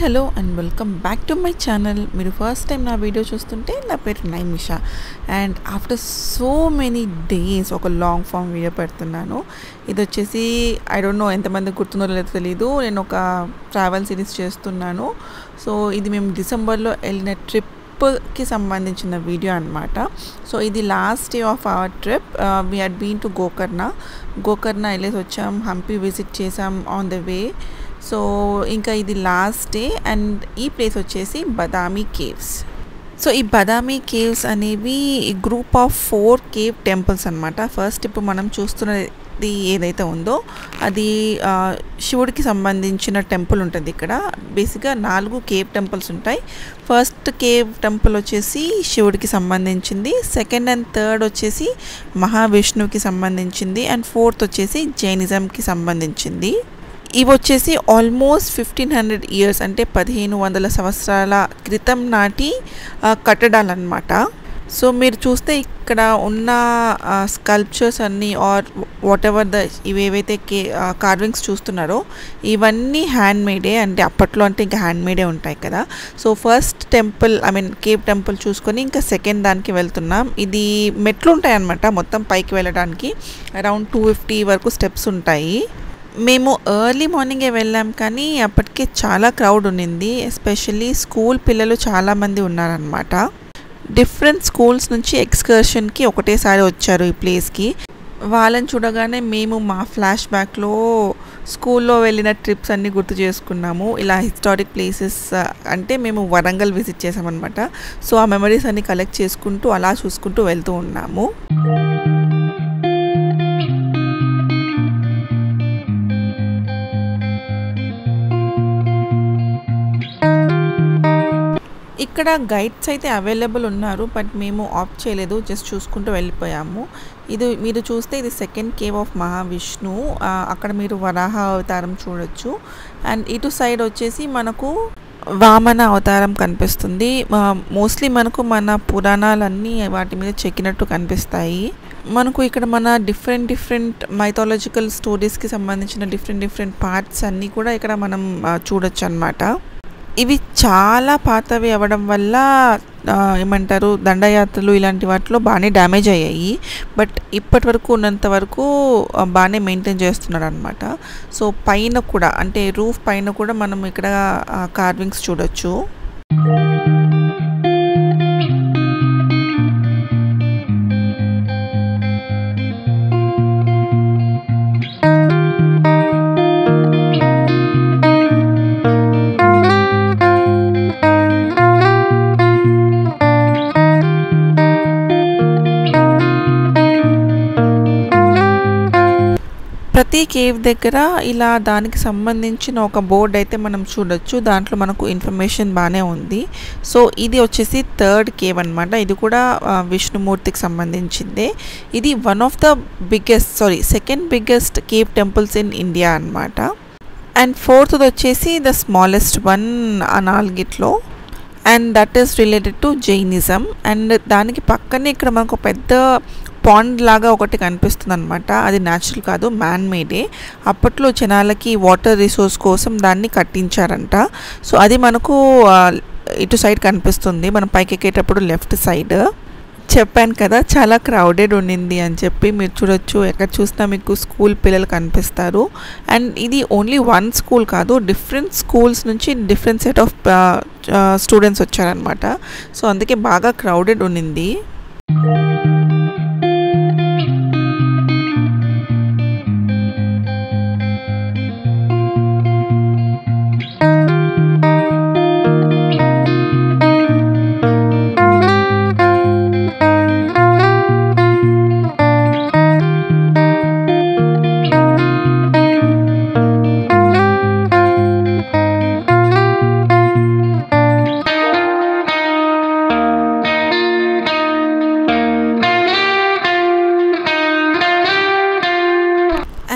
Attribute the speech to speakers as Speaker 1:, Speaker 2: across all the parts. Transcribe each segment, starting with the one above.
Speaker 1: Hello and welcome back to my channel. మీరు first time నా video చూస్తుంటే నా పేరు Naimisha and after so many days ఒక లాంగ్ ఫామ్ వీడియో పెడుతున్నాను. ఇది వచ్చేసి ఐ డోంట్ నో ఎంతమంది గుర్తుందో లేదో తెలీదు, నేను ఒక ట్రావెల్ సిరీస్ చేస్తున్నాను. సో ఇది మేము డిసెంబర్లో వెళ్ళిన ట్రిప్కి సంబంధించిన వీడియో అనమాట. సో ఇది last day of our trip. We had been to Gokarna వెళ్ళేసి వచ్చాం, హంపి విజిట్ చేసాం ఆన్ ద వే. సో ఇంకా ఇది లాస్ట్ డే అండ్ ఈ ప్లేస్ వచ్చేసి బదామి కేవ్స్. సో ఈ బదామి కేవ్స్ అనేవి గ్రూప్ ఆఫ్ 4 కేవ్ టెంపుల్స్ అనమాట. ఫస్ట్ ఇప్పుడు మనం చూస్తున్నది ఏదైతే ఉందో అది శివుడికి సంబంధించిన టెంపుల్ ఉంటుంది. ఇక్కడ బేసిక్గా 4 కేవ్ టెంపుల్స్ ఉంటాయి. ఫస్ట్ కేవ్ టెంపుల్ వచ్చేసి శివుడికి సంబంధించింది, సెకండ్ అండ్ థర్డ్ వచ్చేసి మహావిష్ణువుకి సంబంధించింది అండ్ ఫోర్త్ వచ్చేసి జైనిజంకి సంబంధించింది. ఇవి వచ్చేసి ఆల్మోస్ట్ 1500 ఇయర్స్ అంటే 1500 సంవత్సరాల క్రితం నాటి కట్టడాలన్నమాట. సో మీరు చూస్తే ఇక్కడ ఉన్న స్కల్ప్చర్స్ అన్నీ ఆర్ వాట్ ఎవర్ ఇవేవైతే కార్వింగ్స్ చూస్తున్నారో ఇవన్నీ హ్యాండ్మేడే, అంటే అప్పట్లో అంటే ఇంకా హ్యాండ్మేడే ఉంటాయి కదా. So first temple cave temple చూసుకొని ఇంకా సెకండ్ దానికి వెళ్తున్నాం. ఇది మెట్లు ఉంటాయి అన్నమాట, మొత్తం పైకి వెళ్ళడానికి అరౌండ్ 250 వరకు స్టెప్స్ ఉంటాయి. మేము ఎర్లీ మార్నింగే వెళ్ళాం కానీ అప్పటికే చాలా క్రౌడ్ ఉన్నింది. ఎస్పెషల్లీ స్కూల్ పిల్లలు చాలామంది ఉన్నారనమాట. డిఫరెంట్ స్కూల్స్ నుంచి ఎక్స్కర్షన్కి ఒకటేసారి వచ్చారు ఈ ప్లేస్కి. వాళ్ళని చూడగానే మేము మా ఫ్లాష్ బ్యాక్లో స్కూల్లో వెళ్ళిన ట్రిప్స్ అన్నీ గుర్తు చేసుకున్నాము. ఇలా హిస్టారిక్ ప్లేసెస్ అంటే మేము వరంగల్ విజిట్ చేసామన్నమాట. సో ఆ మెమరీస్ అన్నీ కలెక్ట్ చేసుకుంటూ అలా చూసుకుంటూ వెళ్తూ ఉన్నాము. ఇక్కడ గైడ్స్ అయితే అవైలబుల్ ఉన్నారు, బట్ మేము ఆప్ట్ చేయలేదు, జస్ట్ చూసుకుంటూ వెళ్ళిపోయాము. ఇది మీరు చూస్తే ఇది సెకండ్ కేవ్ ఆఫ్ మహావిష్ణు. అక్కడ మీరు వరాహ అవతారం చూడొచ్చు అండ్ ఇటు సైడ్ వచ్చేసి మనకు వామన అవతారం కనిపిస్తుంది. మోస్ట్లీ మనకు మన పురాణాలన్నీ వాటి మీద చెక్కినట్టు కనిపిస్తాయి. మనకు ఇక్కడ మన డిఫరెంట్ మైథాలజికల్ స్టోరీస్కి సంబంధించిన డిఫరెంట్ పార్ట్స్ అన్నీ కూడా ఇక్కడ మనం చూడొచ్చు అన్నమాట. ఇవి చాలా పాతవి అవ్వడం వల్ల ఏమంటారు దండయాత్రలు ఇలాంటి వాటిలో బాగానే డ్యామేజ్ అయ్యాయి, బట్ ఇప్పటి వరకు ఉన్నంత వరకు బాగానే మెయింటైన్ చేస్తున్నారు అనమాట. సో పైన కూడా అంటే రూఫ్ పైన కూడా మనం ఇక్కడ కార్వింగ్స్ చూడొచ్చు. ప్రతి కేవ్ దగ్గర ఇలా దానికి సంబంధించిన ఒక బోర్డ్ అయితే మనం చూడొచ్చు, దాంట్లో మనకు ఇన్ఫర్మేషన్ బాగానే ఉంది. సో ఇది వచ్చేసి థర్డ్ కేవ్ అనమాట. ఇది కూడా విష్ణుమూర్తికి సంబంధించిందే. ఇది one of the second biggest cave temples in India అనమాట. అండ్ ఫోర్త్ వచ్చేసి ద స్మాలెస్ట్ వన్ ఆ 4గిట్లో, and that is related to Jainism. And దానికి పక్కనే ఇక్కడ మనకు పెద్ద పాండ్ లాగా ఒకటి కనిపిస్తుంది అనమాట. అది న్యాచురల్ కాదు, మ్యాన్ మేడే. అప్పట్లో జనాలకి వాటర్ రిసోర్స్ కోసం దాన్ని కట్టించారంట. సో అది మనకు ఇటు సైడ్ కనిపిస్తుంది, మనం పైకి ఎక్కేటప్పుడు లెఫ్ట్ సైడ్. చెప్పాను కదా చాలా క్రౌడెడ్ ఉండింది అని చెప్పి. మీరు చూడొచ్చు, ఎక్కడ చూసినా మీకు స్కూల్ పిల్లలు కనిపిస్తారు. అండ్ ఇది ఓన్లీ వన్ స్కూల్ కాదు, డిఫరెంట్ స్కూల్స్ నుంచి డిఫరెంట్ సెట్ ఆఫ్ స్టూడెంట్స్ వచ్చారనమాట. సో అందుకే బాగా క్రౌడెడ్ ఉండింది.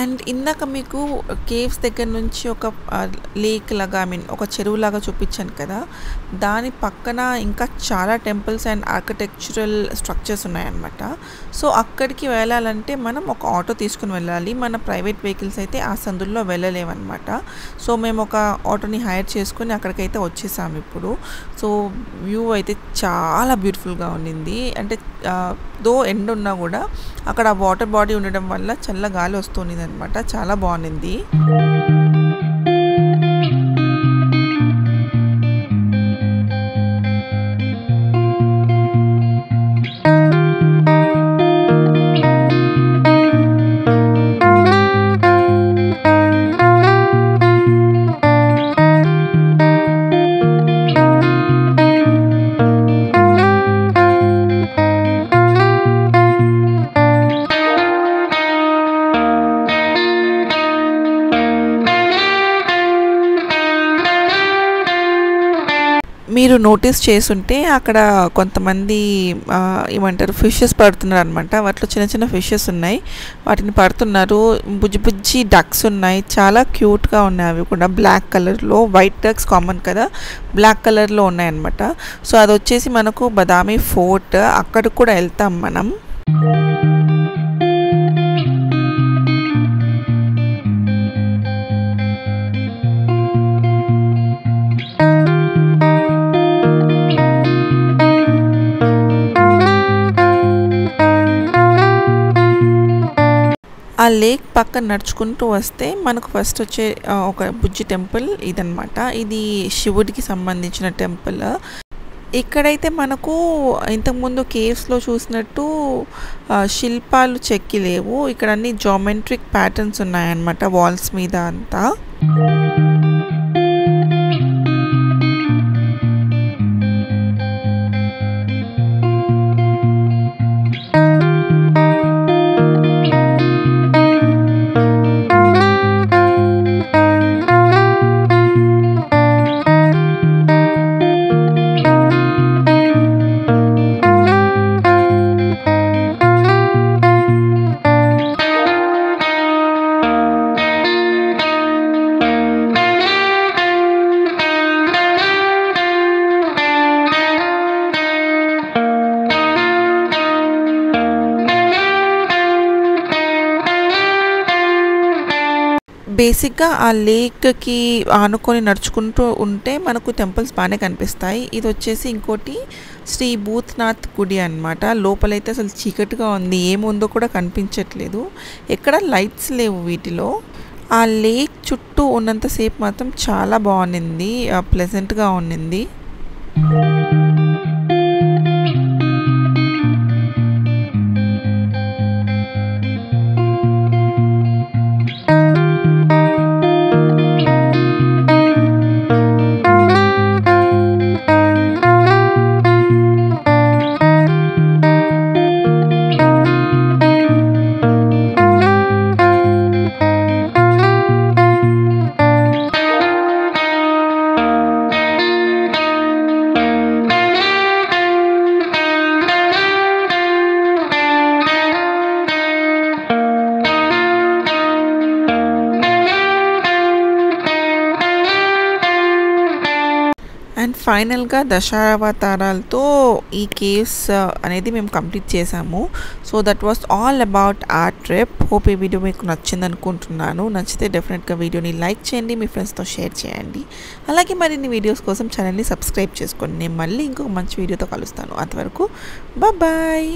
Speaker 1: అండ్ ఇందాక మీకు కేవ్స్ దగ్గర నుంచి ఒక లేక్ లాగా ఒక చెరువులాగా చూపించాను కదా, దాని పక్కన ఇంకా చాలా టెంపుల్స్ అండ్ ఆర్కిటెక్చరల్ స్ట్రక్చర్స్ ఉన్నాయన్నమాట. సో అక్కడికి వెళ్ళాలంటే మనం ఒక ఆటో తీసుకుని వెళ్ళాలి. మన ప్రైవేట్ వెహికల్స్ అయితే ఆ సందుల్లో వెళ్ళలేమన్నమాట. సో మేము ఒక ఆటోని హైర్ చేసుకుని అక్కడికైతే వచ్చేసాము ఇప్పుడు. సో వ్యూ అయితే చాలా బ్యూటిఫుల్గా ఉండింది. అంటే దో ఎండ్ ఉన్నా కూడా అక్కడ వాటర్ బాడీ ఉండడం వల్ల చల్ల గాలి వస్తుంది అనమాట. చాలా బాగుంది. మీరు నోటీస్ చేసుంటే అక్కడ కొంతమంది ఏమంటారు ఫిషెస్ పడుతున్నారు అనమాట. వాటిలో చిన్న చిన్న ఫిషెస్ ఉన్నాయి, వాటిని పడుతున్నారు. బుజ్జి బుజ్జి డక్స్ ఉన్నాయి, చాలా క్యూట్గా ఉన్నాయి. అవి కూడా బ్లాక్ కలర్లో, వైట్ డక్స్ కామన్ కదా, బ్లాక్ కలర్లో ఉన్నాయన్నమాట. సో అది వచ్చేసి మనకు బదామి ఫోర్ట్, అక్కడికి కూడా వెళ్తాం మనం. ఆ లేక్ పక్కన నడుచుకుంటూ వస్తే మనకు ఫస్ట్ వచ్చే ఒక బుజ్జి టెంపుల్ ఇదనమాట. ఇది శివుడికి సంబంధించిన టెంపుల్. ఇక్కడైతే మనకు ఇంతకుముందు కేవ్స్లో చూసినట్టు శిల్పాలు చెక్కి లేవు. ఇక్కడ అన్ని జామెట్రిక్ ప్యాటర్న్స్ ఉన్నాయన్నమాట వాల్స్ మీద అంతా. బేసిక్గా ఆ లేక్కి ఆనుకొని నడుచుకుంటూ ఉంటే మనకు టెంపుల్స్ బాగానే కనిపిస్తాయి. ఇది వచ్చేసి ఇంకోటి శ్రీ భూత్నాథ్ గుడి అనమాట. లోపలైతే అసలు చీకటిగా ఉంది, ఏముందో కూడా కనిపించట్లేదు, ఎక్కడ లైట్స్ లేవు వీటిలో. ఆ లేక్ చుట్టూ ఉన్నంతసేపు మాత్రం చాలా బాగుంది, ప్లెజెంట్గా ఉండింది. అండ్ ఫైనల్గా దశావతారాలతో ఈ కేవ్స్ అనేది మేము కంప్లీట్ చేసాము. So that was all about our trip. Hope ఈ వీడియో మీకు నచ్చింది అనుకుంటున్నాను. నచ్చితే డెఫినెట్గా వీడియోని లైక్ చేయండి, మీ ఫ్రెండ్స్తో షేర్ చేయండి. అలాగే మరిన్ని వీడియోస్ కోసం ఛానల్ని సబ్స్క్రైబ్ చేసుకోండి. నేను మళ్ళీ ఇంకొక మంచి వీడియోతో కలుస్తాను. అంతవరకు బాయ్.